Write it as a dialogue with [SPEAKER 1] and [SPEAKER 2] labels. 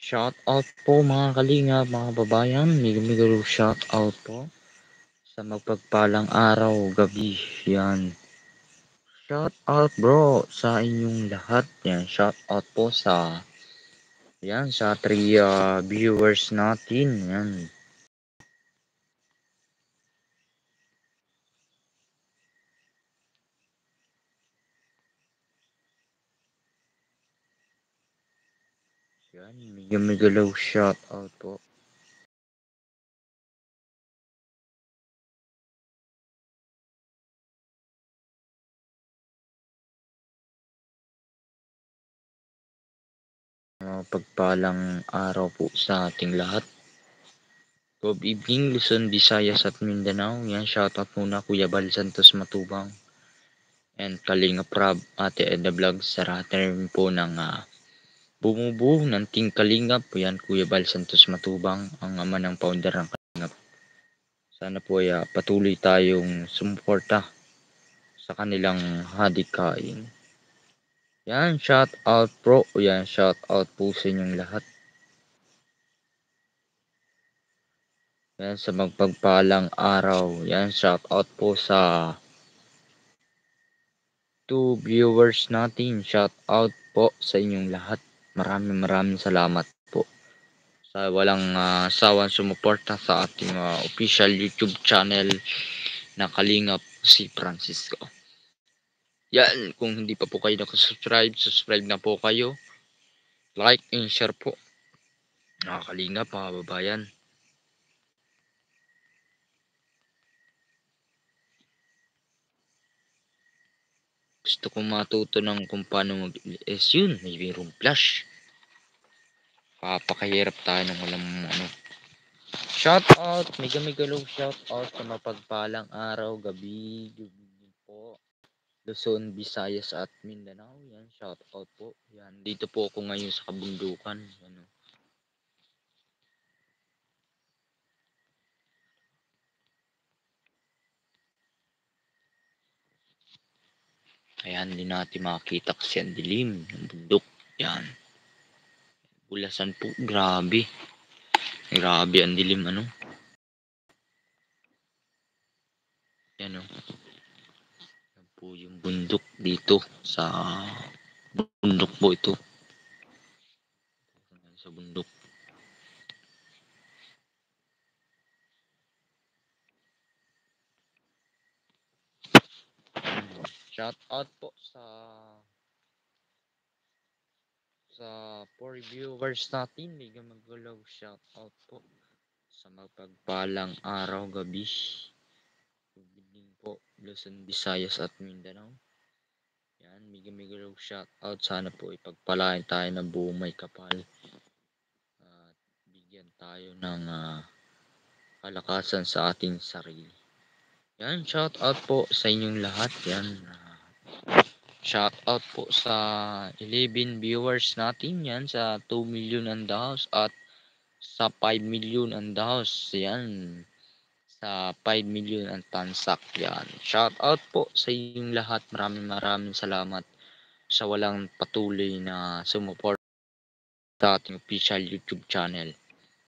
[SPEAKER 1] Shout out po mga kalingap, mga babayan, mega shout out po sa mapagpalang araw, gabi, yan. Shout out bro sa inyong lahat, yan. Shout out po sa, yan, sa 3 viewers natin, yan. Yan, mega shout out po. Pagpalang araw po sa ating lahat. Good evening, Luzon, Visayas at Mindanao. Yan, shoutout muna Kuya Bal Santos Matubang and Kalinga Prab, Ate Edna Vlog sa lahat na rin po ng bumubuo ng Team Kalingap. Yan, Kuya Bal Santos Matubang, ang ama ng founder ng Kalingap. Sana po ay patuloy tayong sumuporta sa kanilang hadikain. Yan, shout out bro. Yan, shout out po sa inyong lahat. Yan, sa magpagpalang araw. Yan, shout out po sa 2 viewers natin. Shout out po sa inyong lahat. Maraming salamat po sa walang sawang sumuporta sa ating official YouTube channel na Kalingap si Francisco. Yan, kung hindi pa po kayo nakasubscribe, subscribe na po kayo. Like and share po. Kalingap mga babayan. Gusto kong matuto ng kung paano mag-LS yun. May merong flash. Papakahirap tayo ng walang shout out, mega low shout out sa mapagpalang araw, gabi, po. Luzon, Visayas at Mindanao. Yan, shout out po. Yan, dito po ako ngayon sa kabundukan. Ano. Ayan, din natin makita kasi ang dilim ng bundok. Yan. Ulasan po, grabe. Grabe ang dilim, ano. Yan o. Yan po yung bundok dito sa bundok po ito. Sa bundok. Shout out po sa 4 viewers natin. Mega magulaw shout out po sa mapagpalang araw, gabi. Good evening po, Luzon, Visayas at Mindanao. Yan, mega shout out. Sana po ipagpalain tayo ng buong may kapal. At bigyan tayo ng kalakasan sa ating sarili. Yan, shout out po sa inyong lahat. Yan, shout out po sa 11 viewers natin. Yan, sa 2 million and the house at sa 5 million and the house. Yan, sa 5 million ang tansak. Yan, shout out po sa inyong lahat. Maraming salamat sa walang patuloy na sumuport sa ating official YouTube channel.